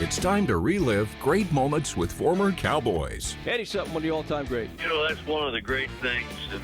It's time to relive great moments with former Cowboys. Eddie Sutton, one of the all-time great. You know, that's one of the great things in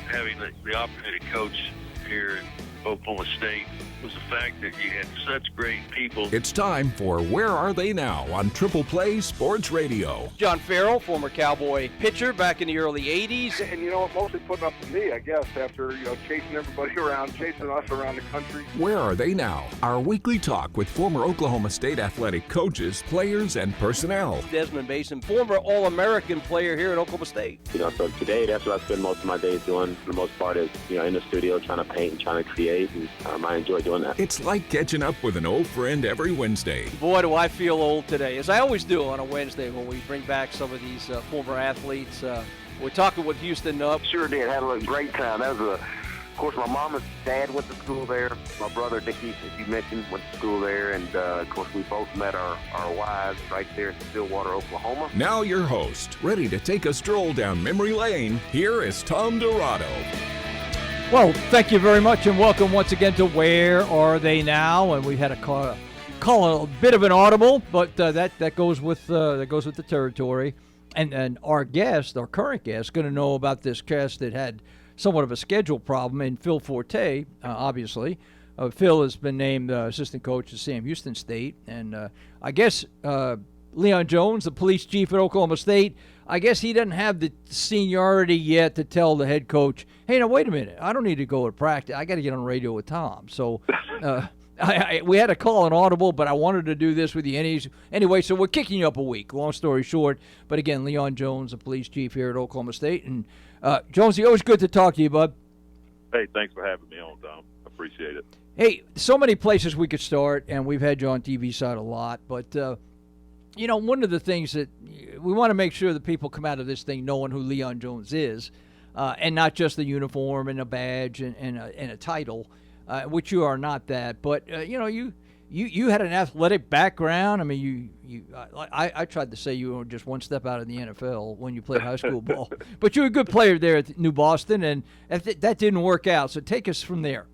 having the opportunity to coach here in Oklahoma State was the fact that you had such great people. It's time for Where Are They Now on Triple Play Sports Radio. John Farrell, former Cowboy pitcher back in the early 80s. And you know what, mostly putting up with me, I guess, after, chasing everybody around, chasing us around the country. Where Are They Now? Our weekly talk with former Oklahoma State athletic coaches, players, and personnel. Desmond Mason, former All-American player here at Oklahoma State. So today, that's what I spend most of my days doing. For the most part is, in the studio trying to paint and trying to create, and I enjoy doing that. It's like catching up with an old friend every Wednesday. Boy, do I feel old today, as I always do on a Wednesday when we bring back some of these former athletes. We're talking with Houston Nutt. Sure did. Had a great time. That was of course, my mom and dad went to school there. My brother, Dickie, as you mentioned, went to school there. And, of course, we both met our wives right there in Stillwater, Oklahoma. Now your host, ready to take a stroll down memory lane, here is Tom Dorado. Well, thank you very much, and welcome once again to Where Are They Now? And we had a call a bit of an audible, but that goes with the territory. And our current guest, going to know about this cast that had somewhat of a schedule problem in Phil Forte, obviously. Phil has been named assistant coach at Sam Houston State, and I guess Leon Jones, the police chief at Oklahoma State, I guess he doesn't have the seniority yet to tell the head coach, hey, now wait a minute, I don't need to go to practice. I got to get on the radio with Tom. So we had to call an audible, but I wanted to do this with you anyway. So we're kicking you up a week, long story short. But again, Leon Jones, the police chief here at Oklahoma State. And Jonesy, always good to talk to you, bud. Hey, thanks for having me on, Tom. Appreciate it. Hey, so many places we could start, and we've had you on TV side a lot, but one of the things that we want to make sure that people come out of this thing knowing who Leon Jones is, and not just the uniform and a badge and a title, which you are not that. But you had an athletic background. I mean, I tried to say you were just one step out of the NFL when you played high school ball, but you're a good player there at New Boston, and that didn't work out. So take us from there.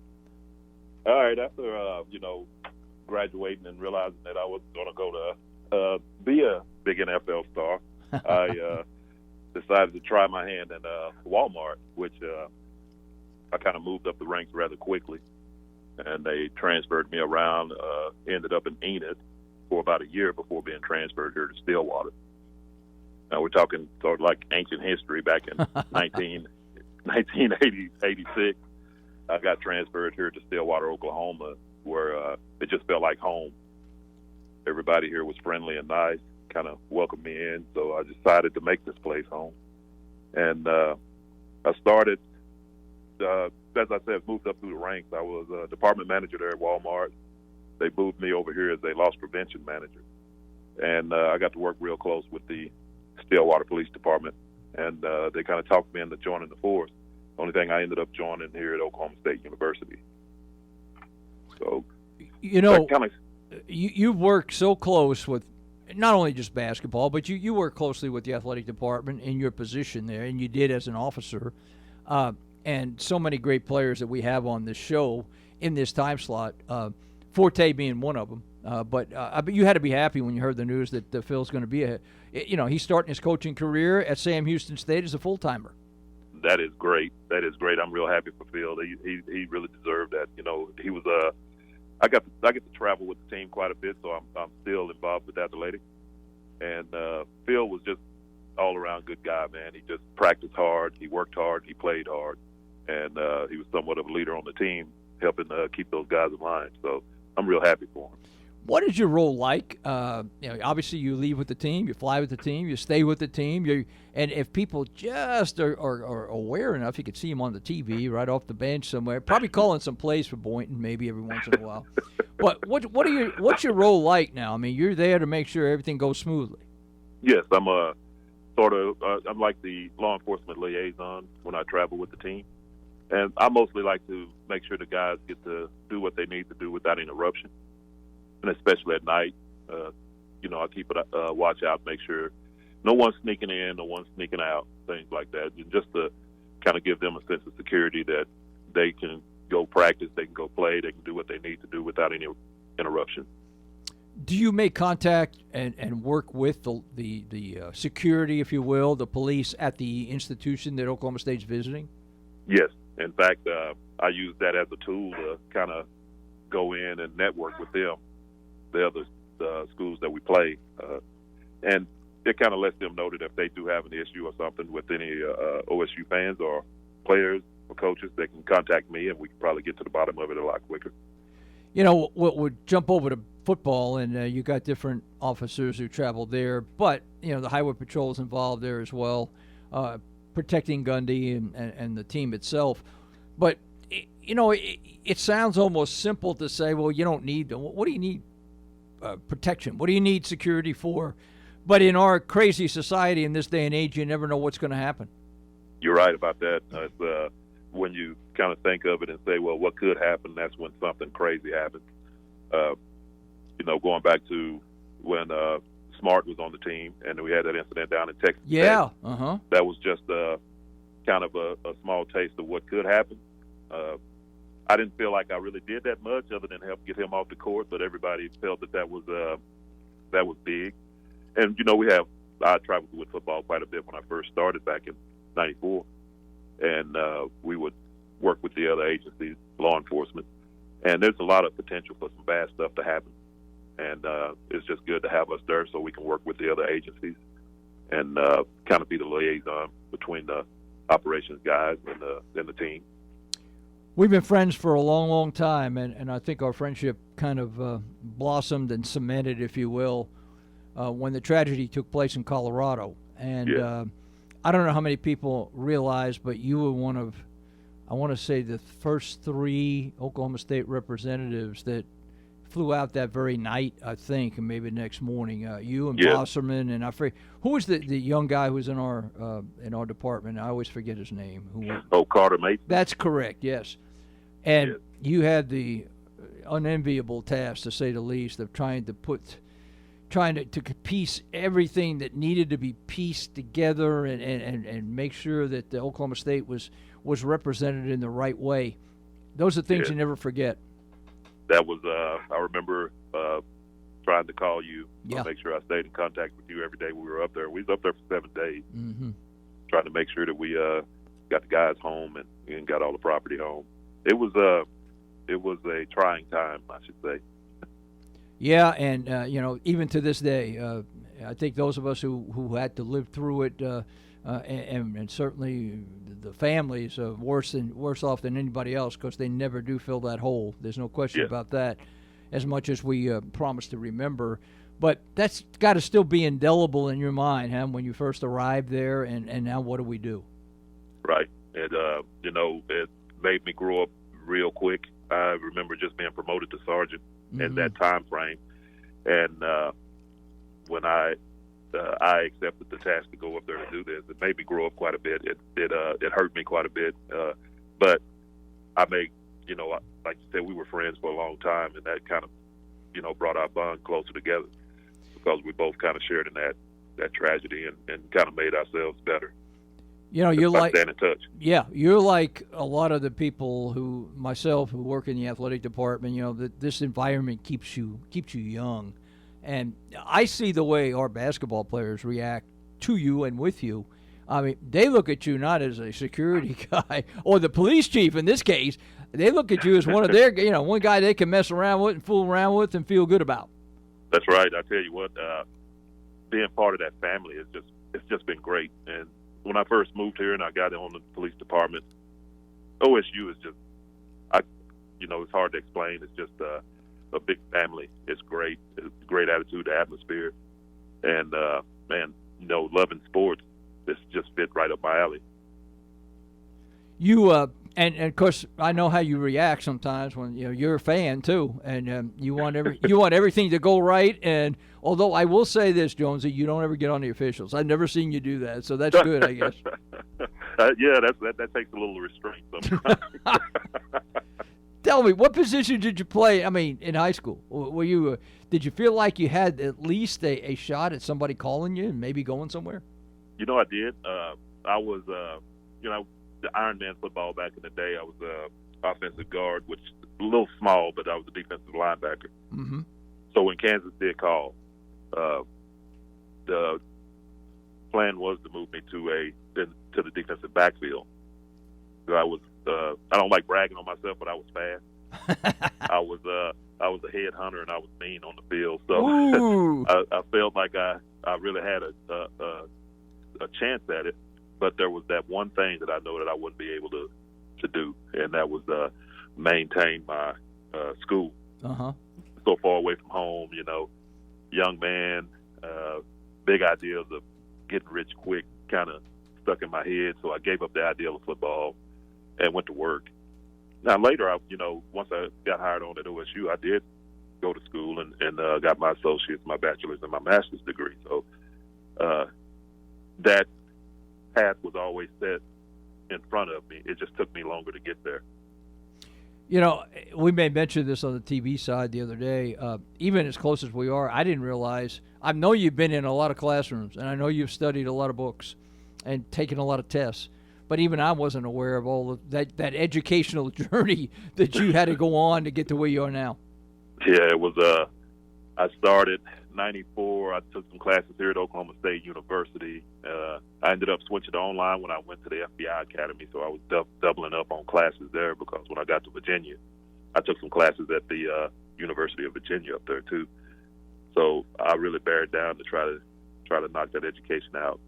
All right, after graduating and realizing that I was going to go to be a big NFL star, I decided to try my hand at Walmart, which I kind of moved up the ranks rather quickly. And they transferred me around, ended up in Enid for about a year before being transferred here to Stillwater. Now we're talking sort of like ancient history back in 1986. I got transferred here to Stillwater, Oklahoma, where it just felt like home. Everybody here was friendly and nice, kind of welcomed me in, so I decided to make this place home. And I started, as I said, moved up through the ranks. I was a department manager there at Walmart. They moved me over here as a loss prevention manager. And I got to work real close with the Stillwater Police Department, and they kind of talked me into joining the force. The only thing I ended up joining here at Oklahoma State University. So, you work so close with not only just basketball, but you work closely with the athletic department in your position there, and you did as an officer. And so many great players that we have on this show in this time slot, Forte being one of them. But you had to be happy when you heard the news that Phil's going to be he's starting his coaching career at Sam Houston State as a full-timer. That is great. I'm real happy for Phil. He really deserved that. He was I get to travel with the team quite a bit, so I'm still involved with athletics. And Phil was just all around good guy, man. He just practiced hard, he worked hard, he played hard, and he was somewhat of a leader on the team, helping keep those guys in line. So I'm real happy for him. What is your role like? Obviously you leave with the team, you fly with the team, you stay with the team. And if people just are aware enough, you could see him on the TV right off the bench somewhere, probably calling some plays for Boynton maybe every once in a while. But what's your role like now? I mean, you're there to make sure everything goes smoothly. Yes, I'm I'm like the law enforcement liaison when I travel with the team. And I mostly like to make sure the guys get to do what they need to do without interruption. And especially at night, I keep a watch out, make sure no one's sneaking in, no one's sneaking out, things like that. And just to kind of give them a sense of security that they can go practice, they can go play, they can do what they need to do without any interruption. Do you make contact and work with the security, if you will, the police at the institution that Oklahoma State's visiting? Yes. In fact, I use that as a tool to kind of go in and network with them, the other schools that we play. And it kind of lets them know that if they do have an issue or something with any OSU fans or players or coaches, they can contact me, and we can probably get to the bottom of it a lot quicker. You know, we'll jump over to football, and you got different officers who travel there, but, you know, the Highway Patrol is involved there as well, protecting Gundy and the team itself. But, you know, it sounds almost simple to say, well, you don't need – what do you need protection? What do you need security for? But in our crazy society in this day and age, you never know what's going to happen. You're right about that. When you kind of think of it and say, well, what could happen, that's when something crazy happens. You know, going back to when Smart was on the team and we had that incident down in Texas. Yeah. That was just kind of a small taste of what could happen. I didn't feel like I really did that much other than help get him off the court, but everybody felt that was big. And, you know, I traveled with football quite a bit when I first started back in 94. And we would work with the other agencies, law enforcement. And there's a lot of potential for some bad stuff to happen. And it's just good to have us there so we can work with the other agencies and kind of be the liaison between the operations guys and the team. We've been friends for a long, long time, and I think our friendship kind of blossomed and cemented, if you will, when the tragedy took place in Colorado. And Yeah. I don't know how many people realize, but you were one of, I want to say, the first 3 Oklahoma State representatives that flew out that very night, I think, and maybe the next morning. You and Yeah. Bosserman, and I forget who was the young guy who was in our department. I always forget his name. Carter Mason. That's correct. Yes, and Yes. you had the unenviable task, to say the least, of trying to piece everything that needed to be pieced together and make sure that the Oklahoma State was represented in the right way. Those are things Yeah. you never forget. That was I remember trying to call you, Yeah. make sure I stayed in contact with you every day we were up there. We was up there for 7 days, trying to make sure that we got the guys home and got all the property home. It was a trying time, I should say. Yeah, and you know, even to this day, I think those of us who had to live through it, and certainly the families are worse off than anybody else, because they never do fill that hole. There's no question Yeah. about that, as much as we promise to remember. But that's got to still be indelible in your mind, huh, when you first arrived there, and now what do we do? Right. And, you know, it made me grow up real quick. I remember just being promoted to sergeant in that time frame. And when I accepted the task to go up there to do this, it made me grow up quite a bit. It hurt me quite a bit. But I you know, like you said, we were friends for a long time, and that kind of, you know, brought our bond closer together because we both kind of shared in that tragedy and kind of made ourselves better. You know, you're like, staying in touch. Yeah, you're like a lot of the people who work in the athletic department. You know, that this environment keeps you young, and I see the way our basketball players react to you and with you. I mean, they look at you not as a security guy or the police chief in this case. They look at you as one of their, you know, one guy they can mess around with and fool around with and feel good about. That's right. I tell you what, being part of that family it's just been great. And when I first moved here and I got on the police department, OSU is just, you know, it's hard to explain. It's just a big family. It's great. It's a great attitude, the atmosphere, and man, you know, loving sports. This just fit right up my alley. You and of course I know how you react sometimes when you're a fan too, and you want everything to go right. And although I will say this, Jonesy, you don't ever get on the officials. I've never seen you do that, so that's good, I guess. Yeah, that takes a little restraint sometimes. Tell me, what position did you play? I mean, in high school, were you? Did you feel like you had at least a shot at somebody calling you and maybe going somewhere? You know, I did. I was, you know, the Ironman football back in the day. I was offensive guard, which a little small, but I was a defensive linebacker. Mm-hmm. So when Kansas did call, the plan was to move me to the defensive backfield. So I don't like bragging on myself, but I was fast. I was a head hunter, and I was mean on the field. So I felt like I really had a chance at it. But there was that one thing that I know that I wouldn't be able to do, and that was maintain my school. So far away from home, young man, big ideas of getting rich quick kind of stuck in my head. So I gave up the ideal of football and went to work. Now later, once I got hired on at OSU, I did go to school and got my associate's, my bachelor's, and my master's degree. So that path was always set in front of me. It just took me longer to get there. We may mention this on the TV side the other day. Even as close as we are, I didn't realize. I know you've been in a lot of classrooms, and I know you've studied a lot of books and taken a lot of tests. But even I wasn't aware of all of that educational journey that you had to go on to get to where you are now. Yeah, it was. I started '94. I took some classes here at Oklahoma State University. I ended up switching to online when I went to the FBI Academy, so I was doubling up on classes there because when I got to Virginia, I took some classes at the University of Virginia up there too. So I really bared down to try to knock that education out.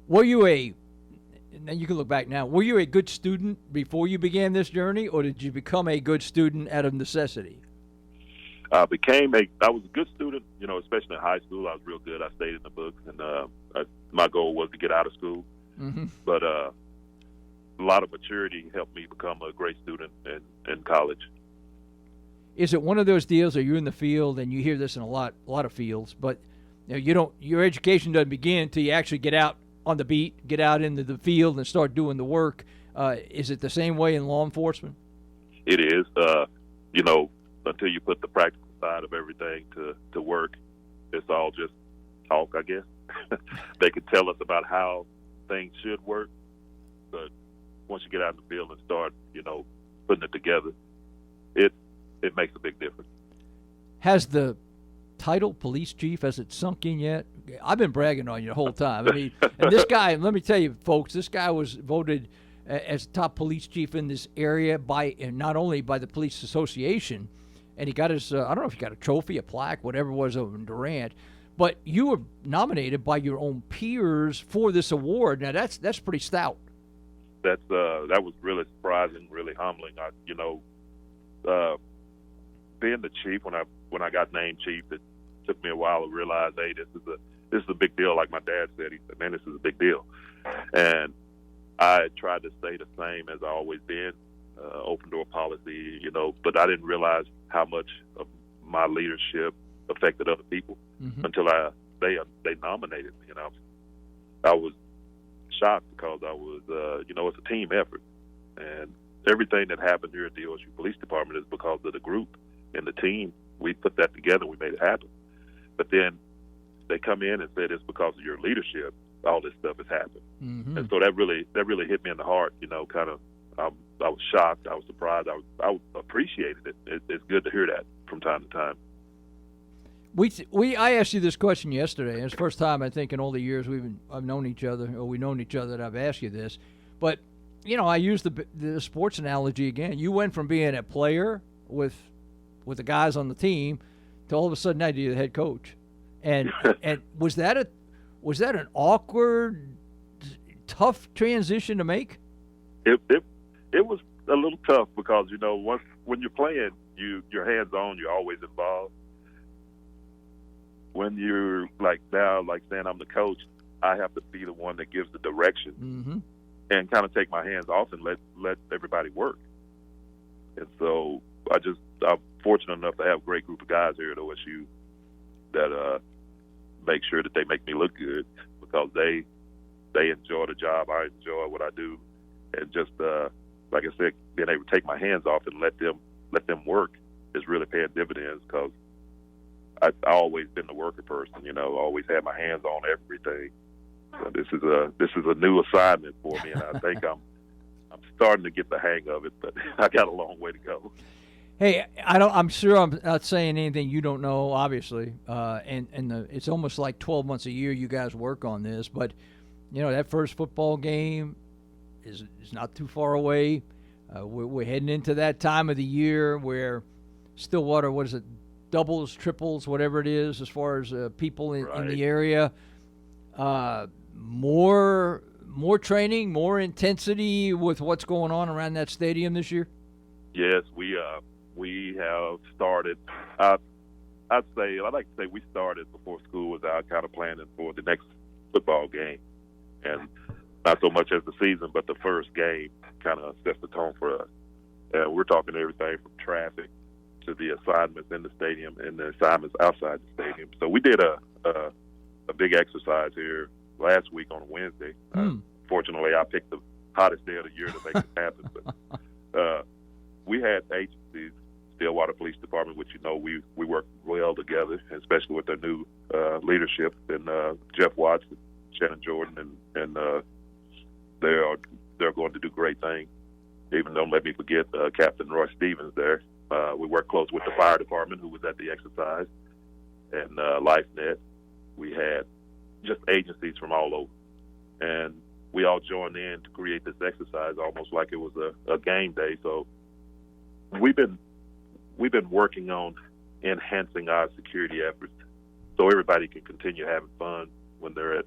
Were you and you can look back now, were you a good student before you began this journey, or did you become a good student out of necessity? I was a good student, especially in high school. I was real good. I stayed in the books, and my goal was to get out of school. Mm-hmm. But a lot of maturity helped me become a great student in college. Is it one of those deals, are you in the field, and you hear this in a lot of fields, but your education doesn't begin until you actually get out on the beat, get out into the field and start doing the work. Is it the same way in law enforcement? It is. Until you put the practical side of everything to work, it's all just talk, I guess. They could tell us about how things should work, but once you get out in the field and start, putting it together, it makes a big difference. Has the title police chief, has it sunk in yet? I've been bragging on you the whole time. I mean, and this guy, let me tell you, folks, this guy was voted as top police chief in this area not only by the Police Association, and he got his, I don't know if he got a trophy, a plaque, whatever it was over in Durant, but you were nominated by your own peers for this award. Now, that's pretty stout. That was really surprising, really humbling. Being the chief, when I got named chief, it took me a while to realize, hey, this is a big deal. Like my dad said, he said, man, this is a big deal. And I tried to stay the same as I always been, open door policy, but I didn't realize how much of my leadership affected other people until they nominated me. And I was shocked because I was, it's a team effort. And everything that happened here at the OSU Police Department is because of the group and the team. We put that together. We made it happen. But then they come in and said it's because of your leadership all this stuff has happened. Mm-hmm. And so that really hit me in the heart. I was shocked. I was surprised. I appreciated it. It's good to hear that from time to time. I asked you this question yesterday. It's the first time I think in all the years we've known each other that I've asked you this. But I used the sports analogy again. You went from being a player with the guys on the team to all of a sudden now you're the head coach. And was that an awkward, tough transition to make? It was a little tough because when you're playing, you're hands on. You're always involved. When you're like saying I'm the coach, I have to be the one that gives the direction and kind of take my hands off and let everybody work. And so I'm fortunate enough to have a great group of guys here at OSU that make sure that they make me look good because they enjoy the job. I enjoy what I do, and just like I said, being able to take my hands off and let them work is really paying dividends because I've always been the worker person. Always had my hands on everything. So this is a new assignment for me, and I think I'm starting to get the hang of it, but I got a long way to go. Hey, I'm sure I'm not saying anything you don't know, obviously. It's almost like 12 months a year you guys work on this, but that first football game is not too far away. We're heading into that time of the year where Stillwater, what is it, doubles, triples, whatever it is, as far as people in the area. More training, more intensity with what's going on around that stadium this year. Yes, we have started. I'd like to say we started before school was out, kind of planning for the next football game, and not so much as the season, but the first game kind of sets the tone for us. We're talking everything from traffic to the assignments in the stadium and the assignments outside the stadium. So we did a big exercise here last week on a Wednesday. Fortunately, I picked the hottest day of the year to make it happen. But we had agencies, Stillwater Police Department, which we work well together, especially with their new leadership, and Jeff Watson, Shannon Jordan, and they're going to do great things. Even don't let me forget Captain Roy Stevens there. We work close with the fire department, who was at the exercise, and LifeNet. We had just agencies from all over, and we all joined in to create this exercise almost like it was a game day. So we've been working on enhancing our security efforts so everybody can continue having fun when they're at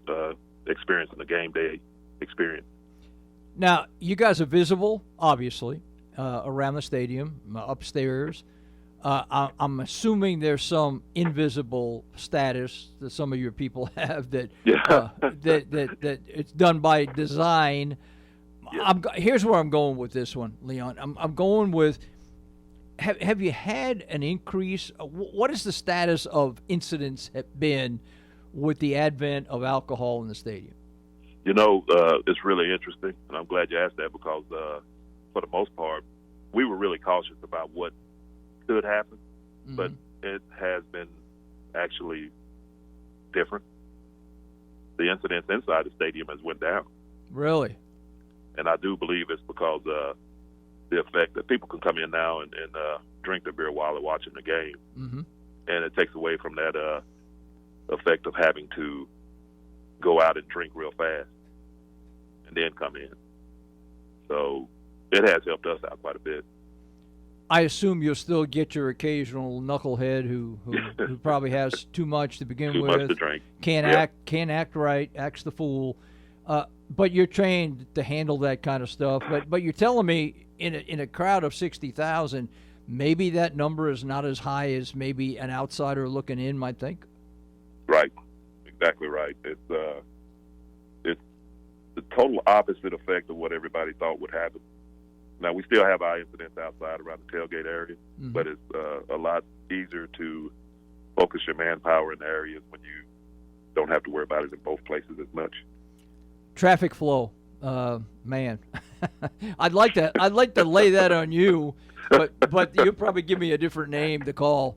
experiencing the game day experience. Now, you guys are visible, obviously, around the stadium, upstairs. I'm assuming there's some invisible status that some of your people have that that it's done by design. Yeah. Here's where I'm going with this one, Leon. I'm going with, have you had an increase? What is the status of incidents been with the advent of alcohol in the stadium? It's really interesting, and I'm glad you asked that because for the most part, we were really cautious about what could happen, but it has been actually different. The incidents inside the stadium has went down. Really? And I do believe it's because the effect that people can come in now and drink their beer while they're watching the game, and it takes away from that effect of having to go out and drink real fast and then come in. So it has helped us out quite a bit. I assume you'll still get your occasional knucklehead who probably has too much to begin with. Too much to drink. Can't act right, acts the fool. But you're trained to handle that kind of stuff. But you're telling me in a crowd of 60,000, maybe that number is not as high as maybe an outsider looking in might think. Right, exactly right. It's the total opposite effect of what everybody thought would happen. Now, we still have our incidents outside around the tailgate area, but it's a lot easier to focus your manpower in the areas when you don't have to worry about it in both places as much. Traffic flow, man. I'd like to lay that on you, but you'll probably give me a different name to call.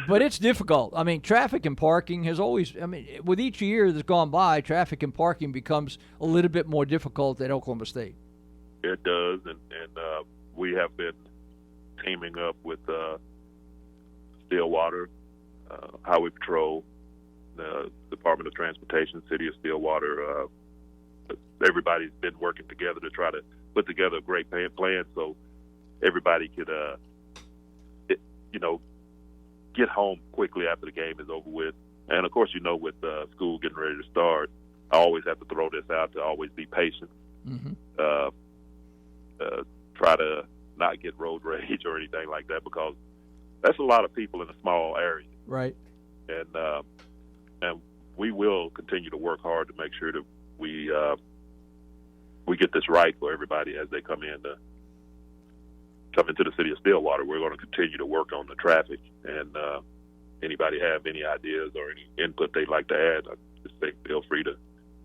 But it's difficult. I mean, traffic and parking has always. I mean, with each year that's gone by, traffic and parking becomes a little bit more difficult at Oklahoma State. It does, and we have been teaming up with Stillwater, Highway Patrol, the Department of Transportation, City of Stillwater. Everybody's been working together to try to put together a great plan so everybody could, get home quickly after the game is over with. And, of course, with school getting ready to start, I always have to throw this out to always be patient. Try to not get road rage or anything like that because that's a lot of people in a small area. Right. And we will continue to work hard to make sure that we get this right for everybody as they come into the city of Stillwater. We're going to continue to work on the traffic, and anybody have any ideas or any input they'd like to add, just feel free to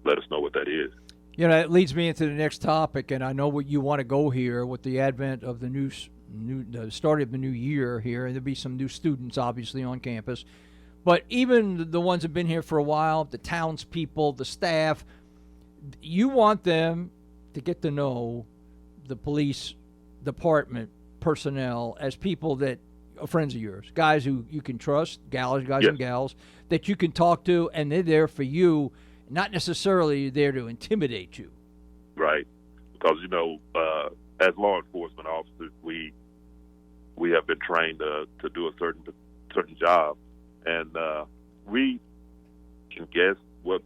let us know what that is. That leads me into the next topic, and I know what you want to go here with the advent of the start of the new year here, and there'll be some new students obviously on campus. But even the ones that have been here for a while, the townspeople, the staff, you want them to get to know the police department personnel as people that are friends of yours, guys who you can trust, guys Yes. and gals that you can talk to, and they're there for you, not necessarily there to intimidate you. Right. Because, as law enforcement officers, we have been trained to do a certain job, and we can guess what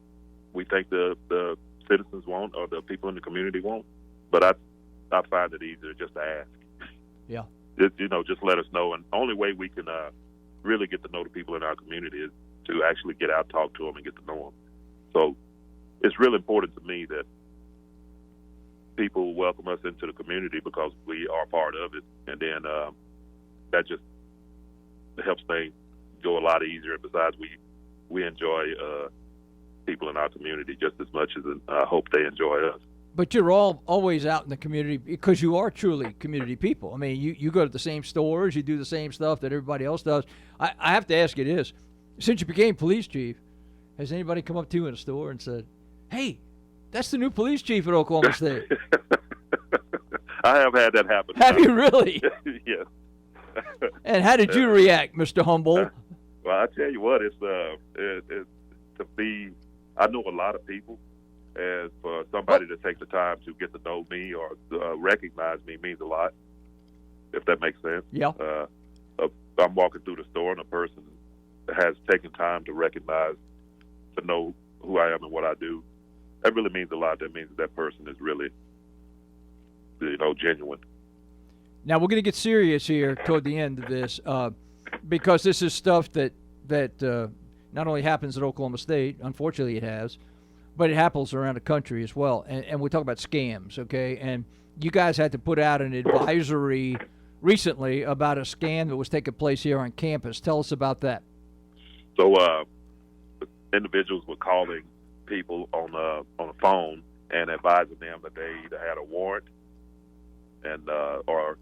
we think the citizens want or the people in the community want. But I find it easier just to ask. Yeah. Just let us know. And the only way we can really get to know the people in our community is to actually get out, talk to them, and get to know them. So it's really important to me that people welcome us into the community because we are part of it. And then that just helps things go a lot easier. Besides, we enjoy people in our community just as much as I hope they enjoy us. But you're always out in the community because you are truly community people. I mean, you go to the same stores, you do the same stuff that everybody else does. I have to ask you this. Since you became police chief, has anybody come up to you in a store and said, hey, that's the new police chief at Oklahoma State? I have had that happen. Have you really? Yes. And how did you react, Mr. Humble? Well, I tell you what, it's to be. I know a lot of people, and for somebody to take the time to get to know me or recognize me means a lot. If that makes sense. Yeah. I'm walking through the store and a person has taken time to recognize, to know who I am and what I do. That really means a lot. That means that person is really, genuine. Now we're going to get serious here toward the end of this, because this is stuff that not only happens at Oklahoma State, unfortunately it has, but it happens around the country as well. And we talk about scams, okay? And you guys had to put out an advisory recently about a scam that was taking place here on campus. Tell us about that. So individuals were calling people on the phone and advising them that they either had a warrant and or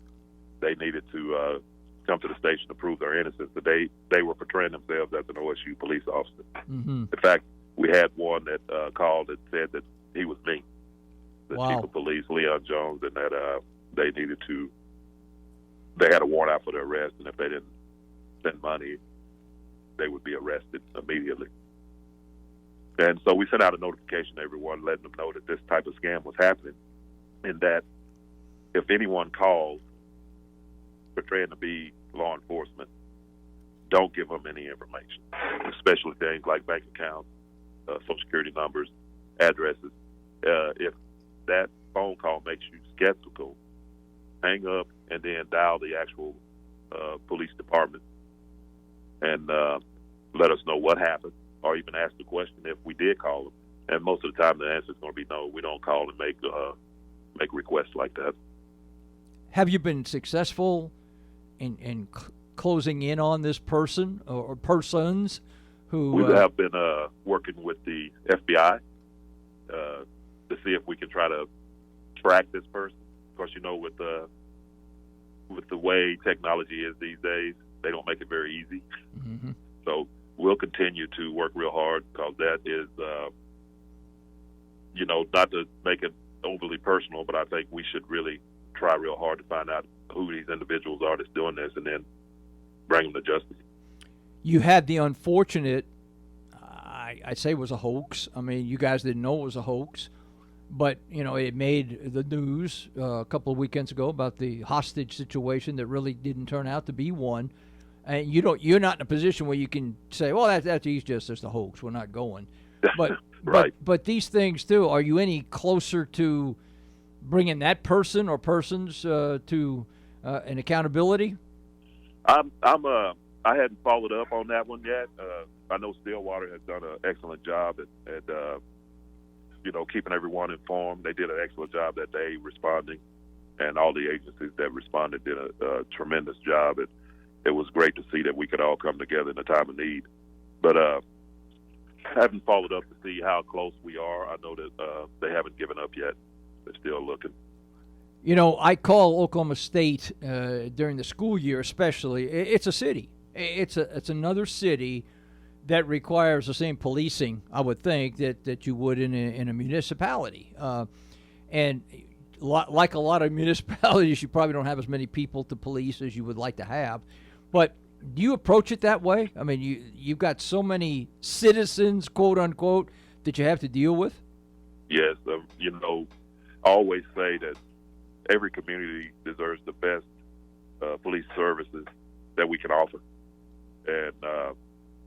they needed to come to the station to prove their innocence. But they were portraying themselves as an OSU police officer. Mm-hmm. In fact, we had one that called and said that he was me, the Wow. chief of police, Leon Jones, and that they had a warrant out for their arrest, and if they didn't send money, they would be arrested immediately. And so we sent out a notification to everyone letting them know that this type of scam was happening, and that if anyone calls portraying to be law enforcement, don't give them any information, especially things like bank accounts, Social Security numbers, addresses. If that phone call makes you skeptical, hang up and then dial the actual police department and let us know what happened, or even ask the question if we did call them. And most of the time, the answer is going to be no. We don't call and make requests like that. Have you been successful in closing in on this person or persons who? We have been working with the FBI to see if we can try to track this person. Of course, with the way technology is these days, they don't make it very easy. Mm-hmm. So we'll continue to work real hard because that is, not to make it overly personal, but I think we should really try real hard to find out who these individuals are that's doing this and then bring them to justice. You had the unfortunate, I say it was a hoax. I mean, you guys didn't know it was a hoax, but, it made the news a couple of weekends ago about the hostage situation that really didn't turn out to be one. And you're not in a position where you can say, well, that's just a hoax. We're not going. But, right. but these things, too, are you any closer to bringing that person or persons to an accountability? I hadn't followed up on that one yet. I know Stillwater has done an excellent job at keeping everyone informed. They did an excellent job that day responding, and all the agencies that responded did a tremendous job. It was great to see that we could all come together in a time of need. But I haven't followed up to see how close we are. I know that they haven't given up yet. They're still looking. I call Oklahoma State during the school year especially. It's a city. It's another city that requires the same policing, I would think, that you would in a municipality. And like a lot of municipalities, you probably don't have as many people to police as you would like to have. But do you approach it that way? I mean, you've got so many citizens, quote unquote, that you have to deal with. Yes, I always say that every community deserves the best police services that we can offer, and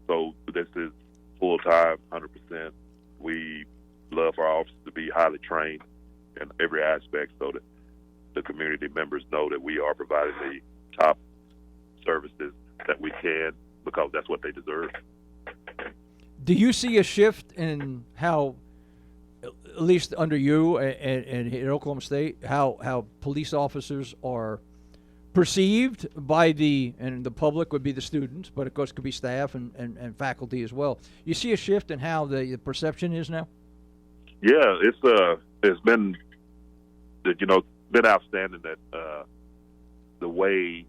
so this is full time, 100%. We love our officers to be highly trained in every aspect, so that the community members know that we are providing the top services that we can, because that's what they deserve. Do you see a shift in how, at least under you and in Oklahoma State, how police officers are perceived by the public would be the students, but of course could be staff and faculty as well. You see a shift in how the perception is now? Yeah, it's been been outstanding that the way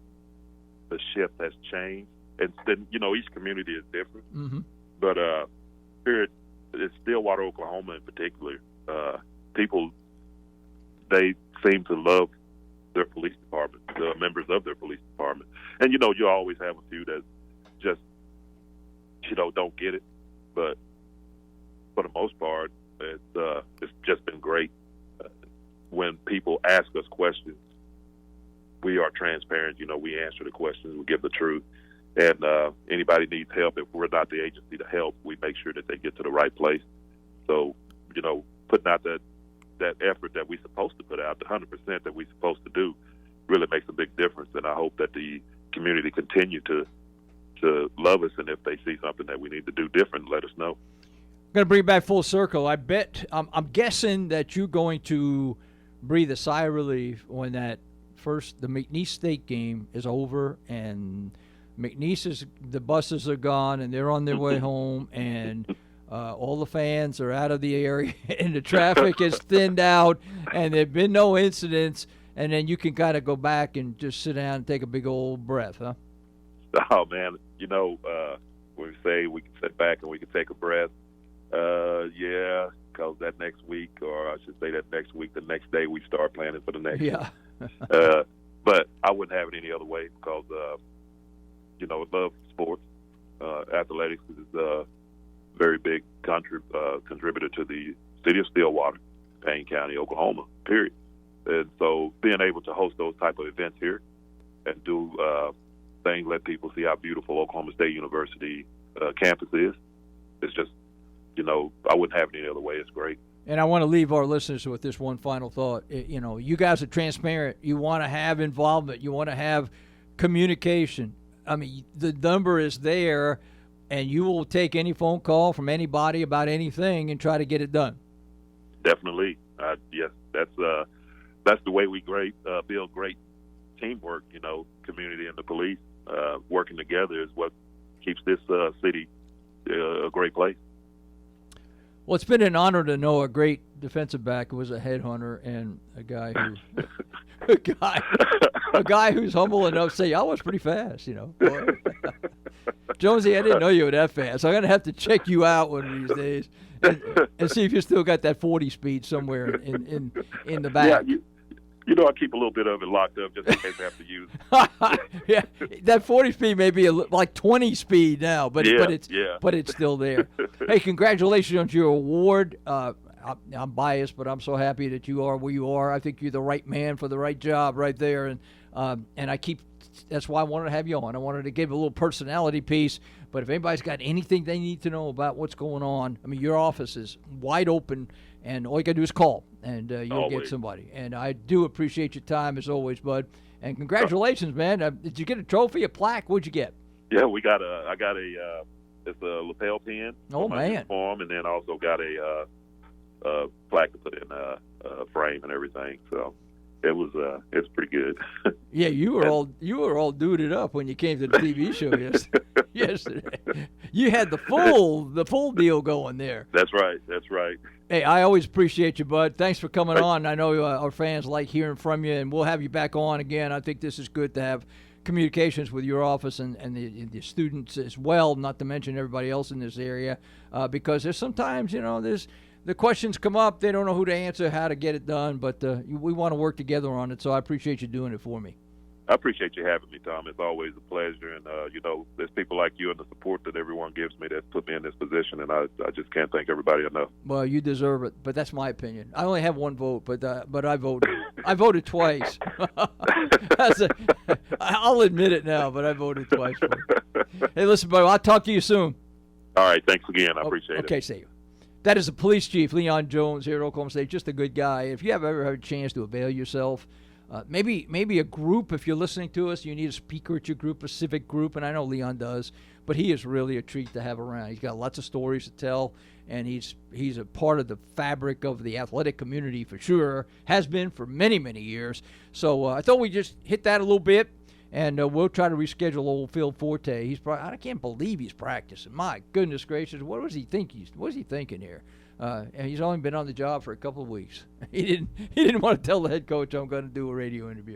the shift has changed. And then, each community is different. Mm-hmm. But here at Stillwater, Oklahoma in particular, people, they seem to love their police department, the members of their police department. And, you always have a few that just, don't get it. But for the most part, it's just been great. When people ask us questions, we are transparent. We answer the questions, we give the truth. And anybody needs help, if we're not the agency to help, we make sure that they get to the right place. So, putting out that effort that we're supposed to put out, the 100% that we're supposed to do, really makes a big difference. And I hope that the community continue to love us, and if they see something that we need to do different, let us know. I'm going to bring it back full circle. I bet, I'm guessing that you're going to breathe a sigh of relief when the McNeese State game is over and McNeese the buses are gone and they're on their way home, and all the fans are out of the area and the traffic is thinned out and there have been no incidents, and then you can kind of go back and just sit down and take a big old breath, huh? Oh, man, when we say we can sit back and we can take a breath, yeah, because that next week, or I should say that next week, the next day we start planning for the next week. But I wouldn't have it any other way, because I love sports. Athletics is a very big contributor to the city of Stillwater, Payne County, Oklahoma, period. And so being able to host those type of events here and do things, let people see how beautiful Oklahoma State University campus is, it's just, I wouldn't have it any other way. It's great. And I want to leave our listeners with this one final thought. You guys are transparent. You want to have involvement. You want to have communication. I mean, the number is there, and you will take any phone call from anybody about anything and try to get it done. Definitely. Yes, that's the way we build great teamwork. Community and the police working together is what keeps this city a great place. Well, it's been an honor to know a great defensive back who was a headhunter and a guy who's humble enough to say, I was pretty fast, Jonesy, I didn't know you were that fast. I'm going to have to check you out one of these days and see if you still got that 40 speed somewhere in the back. Yeah, I keep a little bit of it locked up just in case I have to use it. Yeah, that 40 speed may be like 20 speed now, but it's still there. Hey, congratulations on your award. I'm biased, but I'm so happy that you are where you are. I think you're the right man for the right job right there, and that's why I wanted to have you on. I wanted to give a little personality piece, but if anybody's got anything they need to know about what's going on, I mean, your office is wide open, and all you got to do is call, and you'll get somebody. And I do appreciate your time, as always, bud. And congratulations, man. Did you get a trophy, a plaque? What'd you get? Yeah, I got it's a lapel pin. Oh, man. Uniform, and then also got a plaque to put in a frame and everything. So it's pretty good. Yeah, you were all duded up when you came to the TV show yesterday. You had the full deal going there. That's right. Hey, I always appreciate you, bud. Thanks for coming on. I know our fans like hearing from you, and we'll have you back on again. I think this is good to have communications with your office and the students as well, not to mention everybody else in this area, because there's sometimes, there's the questions come up. They don't know who to answer, how to get it done, but we want to work together on it, so I appreciate you doing it for me. I appreciate you having me, Tom. It's always a pleasure. And, there's people like you and the support that everyone gives me that's put me in this position, and I just can't thank everybody enough. Well, you deserve it, but that's my opinion. I only have one vote, but I voted. I voted twice. I'll admit it now, but I voted twice. Hey, listen, buddy, I'll talk to you soon. All right, thanks again. I appreciate it. Okay, see you. That is the police chief, Leon Jones, here at Oklahoma State. Just a good guy. If you have ever had a chance to avail yourself, maybe a group, if you're listening to us, you need a speaker at your group, a civic group, and I know Leon does, but he is really a treat to have around. He's got lots of stories to tell, and he's a part of the fabric of the athletic community for sure, has been for many, many years. So I thought we'd just hit that a little bit, and we'll try to reschedule old Phil Forte. I can't believe he's practicing. My goodness gracious, what was he thinking here? And he's only been on the job for a couple of weeks. He didn't want to tell the head coach I'm going to do a radio interview.